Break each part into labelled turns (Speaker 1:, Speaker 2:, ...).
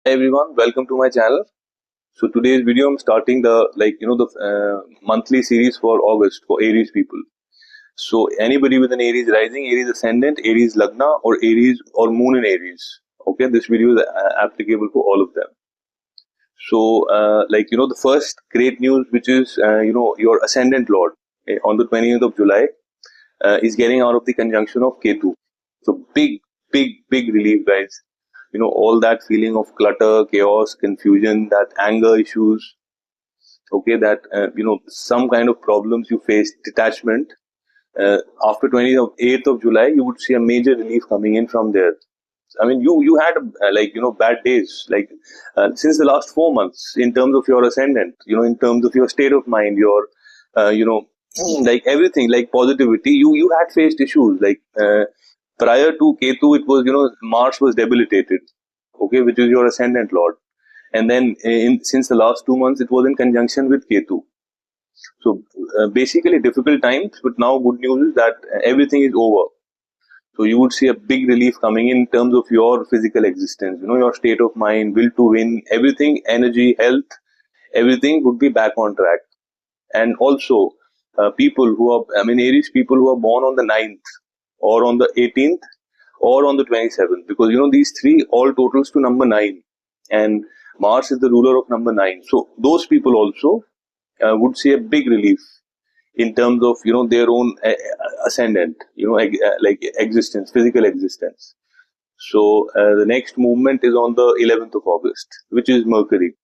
Speaker 1: Hi everyone, welcome to my channel. So today's video I'm starting the monthly series for August for Aries people. So anybody with an Aries rising, Aries ascendant, Aries lagna or Aries or moon in Aries. Okay, this video is applicable for all of them. So the first great news, which is your ascendant lord on the 20th of July is getting out of the conjunction of Ketu. So big relief, guys. All that feeling of clutter, chaos, confusion, that anger issues, okay, that some kind of problems you face, detachment, after 28th of July you would see a major relief coming in from there. I mean, you had bad days since the last 4 months in terms of your ascendant, in terms of your state of mind, your you know like everything, like positivity. You had faced issues prior to Ketu. It was, Mars was debilitated, okay, which is your ascendant lord, and then since the last 2 months it was in conjunction with Ketu. So basically difficult times, but now good news is that everything is over. So you would see a big relief coming in terms of your physical existence, your state of mind, will to win, everything, energy, health, everything would be back on track. And also, people who are, I mean, Aries people who are born on the 9th or on the 18th or on the 27th, because, these three all totals to number 9. And Mars is the ruler of number 9. So those people also would see a big relief in terms of, their own ascendant, like existence, physical existence. So the next movement is on the 11th of August, which is Mercury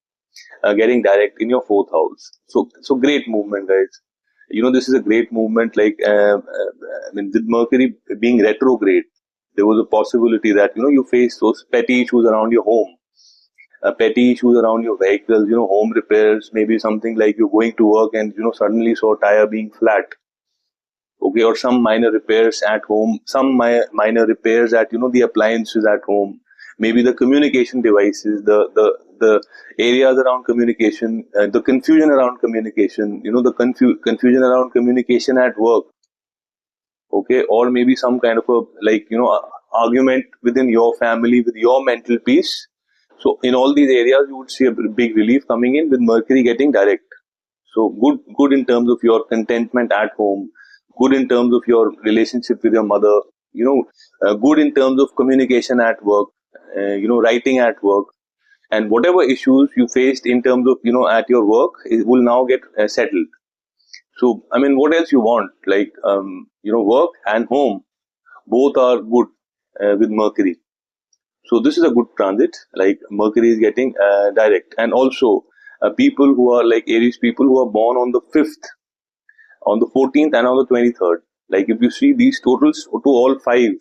Speaker 1: getting direct in your fourth house. So great movement, guys. This is a great movement. I mean, with Mercury being retrograde, there was a possibility that you face those petty issues around your home, petty issues around your vehicles, home repairs, maybe something like you're going to work and suddenly saw a tire being flat, okay, or some minor repairs at home, some minor repairs at the appliances at home, maybe the communication devices, the areas around communication, the confusion around communication, the confusion around communication at work, okay, or maybe some kind of a argument within your family with your mental peace. So in all these areas you would see a big relief coming in with Mercury getting direct. So good in terms of your contentment at home, good in terms of your relationship with your mother, good in terms of communication at work, writing at work, and whatever issues you faced in terms of at your work, it will now get settled. So I mean, what else you want? Work and home both are good with Mercury. So this is a good transit. Like Mercury is getting direct, and also people who are like Aries people who are born on the 5th, on the 14th, and on the 23rd. Like if you see these totals to all five,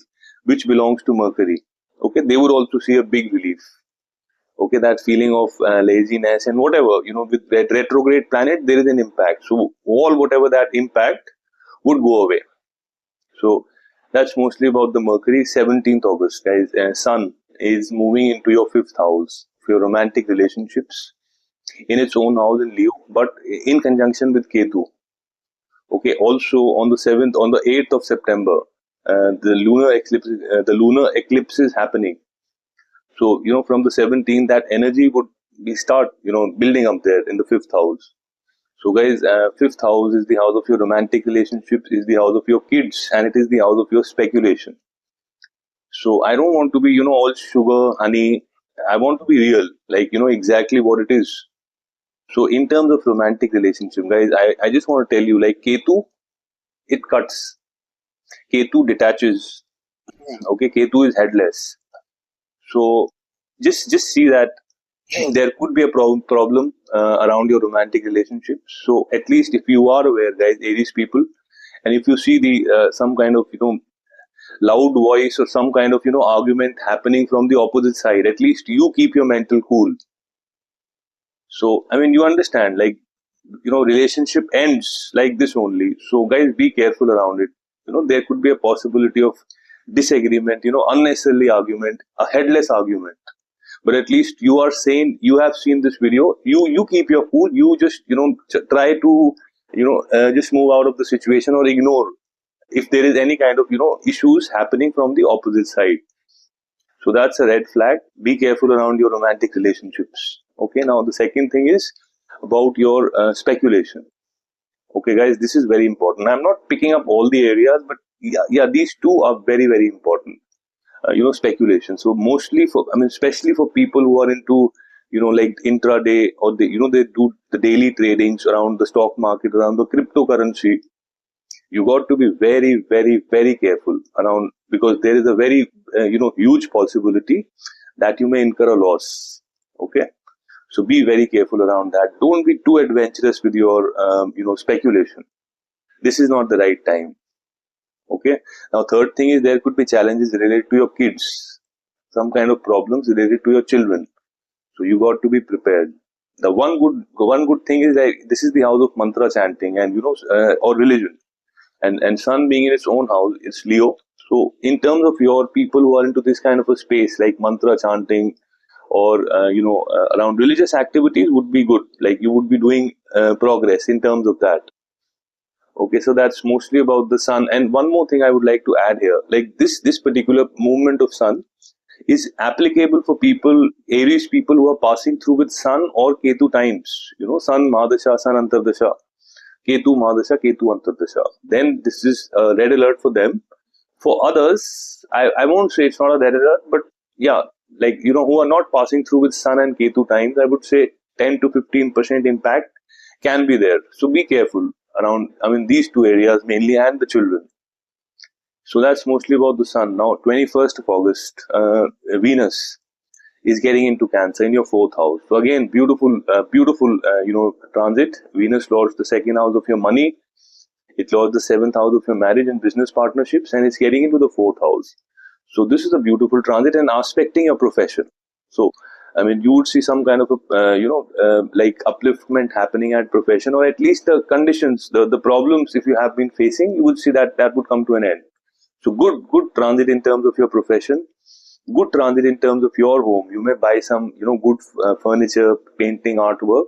Speaker 1: which belongs to Mercury, okay, they would also see a big relief. Okay, that feeling of laziness and whatever, with that retrograde planet, there is an impact. So all whatever that impact would go away. So that's mostly about the Mercury. 17th August, guys. Sun is moving into your fifth house for your romantic relationships in its own house in Leo, but in conjunction with Ketu. Okay. Also on the 7th, on the 8th of September, the lunar eclipse is happening. So from the 17th, that energy would be start building up there in the fifth house. So guys, fifth house is the house of your romantic relationships, is the house of your kids, and it is the house of your speculation. So I don't want to be, all sugar, honey. I want to be real, like, exactly what it is. So in terms of romantic relationship, guys, I just want to tell you, like Ketu, it cuts. Ketu detaches. Okay, Ketu is headless. So just see that there could be a problem around your romantic relationships. So at least if you are aware, guys, Aries people, and if you see the some kind of loud voice or some kind of argument happening from the opposite side, at least you keep your mental cool. So I mean, you understand, like relationship ends like this only. So guys, be careful around it. There could be a possibility of disagreement, unnecessarily argument, a headless argument. But at least you are saying, you have seen this video, you keep your cool, you just try to just move out of the situation or ignore if there is any kind of issues happening from the opposite side. So that's a red flag. Be careful around your romantic relationships. Okay, now the second thing is about your speculation. Okay, guys, this is very important. I'm not picking up all the areas, but yeah, these two are very, very important. Speculation. So mostly for, I mean, especially for people who are into, like intraday, or they do the daily tradings around the stock market, around the cryptocurrency. You got to be very, very, very careful around, because there is a very, huge possibility that you may incur a loss. Okay. So be very careful around that. Don't be too adventurous with your, speculation. This is not the right time. Okay. Now, third thing is there could be challenges related to your kids, some kind of problems related to your children. So you got to be prepared. The one good thing is that this is the house of mantra chanting and or religion, and Sun being in its own house, it's Leo. So in terms of your people who are into this kind of a space like mantra chanting or around religious activities would be good. Like you would be doing progress in terms of that. Okay, so that's mostly about the Sun. And one more thing I would like to add here, like this particular movement of Sun is applicable for people, Aries people who are passing through with Sun or Ketu times. Sun Mahadasha, Sun Antardasha, Ketu Mahadasha, Ketu Antardasha. Then this is a red alert for them. For others, I won't say it's not a red alert, but yeah, like who are not passing through with Sun and Ketu times, I would say 10 to 15% impact can be there. So be careful around, I mean, these two areas mainly, and the children. So that's mostly about the Sun. Now, 21st of August, Venus is getting into Cancer in your fourth house. So again, beautiful, transit. Venus lords the second house of your money. It lords the seventh house of your marriage and business partnerships, and it's getting into the fourth house. So this is a beautiful transit and aspecting your profession. So, I mean, you would see some kind of like upliftment happening at profession, or at least the conditions, the problems, if you have been facing, you would see that would come to an end. So good transit in terms of your profession, good transit in terms of your home. You may buy some, good furniture, painting, artwork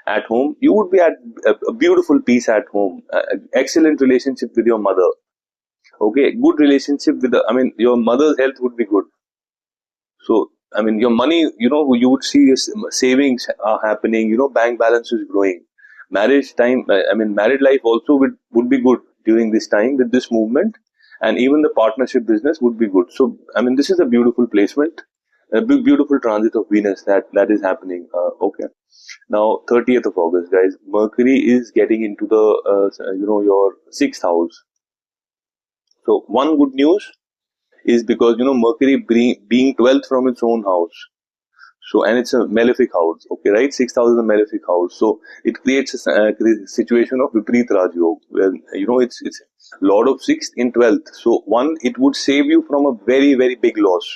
Speaker 1: at home. You would be at a beautiful peace at home. Excellent relationship with your mother. Okay, good relationship with your mother's health would be good. So, I mean, your money, you would see savings are happening, bank balance is growing. Marriage time, married life also would be good during this time with this movement, and even the partnership business would be good. So, I mean, this is a beautiful placement, a beautiful transit of Venus that is happening. Okay. Now, 30th of August, guys, Mercury is getting into the, your sixth house. So, one good news is because, Mercury being 12th from its own house. So, and it's a malefic house, okay, right? Sixth house is a malefic house. So, it creates a situation of Vipreet Raj Yoga, where, it's Lord of sixth in 12th. So, one, it would save you from a very, very big loss.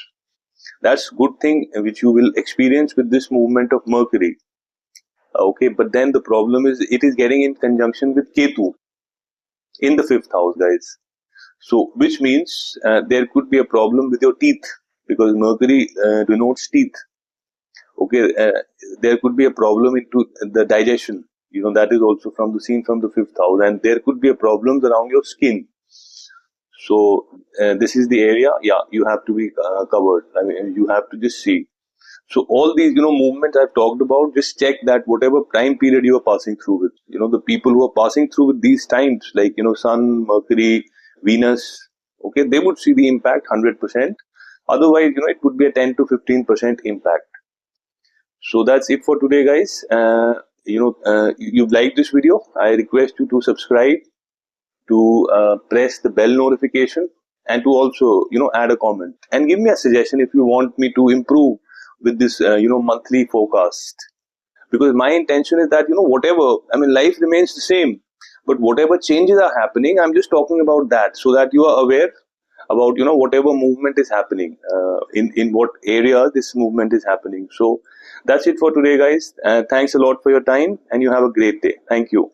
Speaker 1: That's good thing which you will experience with this movement of Mercury. Okay, but then the problem is it is getting in conjunction with Ketu in the fifth house, guys. So, which means there could be a problem with your teeth, because Mercury denotes teeth. Okay, there could be a problem into the digestion. That is also from the fifth house, and there could be a problems around your skin. So, this is the area. Yeah, you have to be covered. I mean, you have to just see. So all these, movements I've talked about, just check that whatever time period you are passing through with, the people who are passing through with these times, like, Sun, Mercury, Venus, okay, they would see the impact 100%. Otherwise, it would be a 10 to 15% impact. So that's it for today, guys. You've liked this video. I request you to subscribe, to press the bell notification, and to also, add a comment and give me a suggestion if you want me to improve with this, monthly forecast. Because my intention is that, whatever, life remains the same, but whatever changes are happening, I'm just talking about that, so that you are aware about, whatever movement is happening, in what area this movement is happening. So that's it for today, guys. Thanks a lot for your time, and you have a great day. Thank you.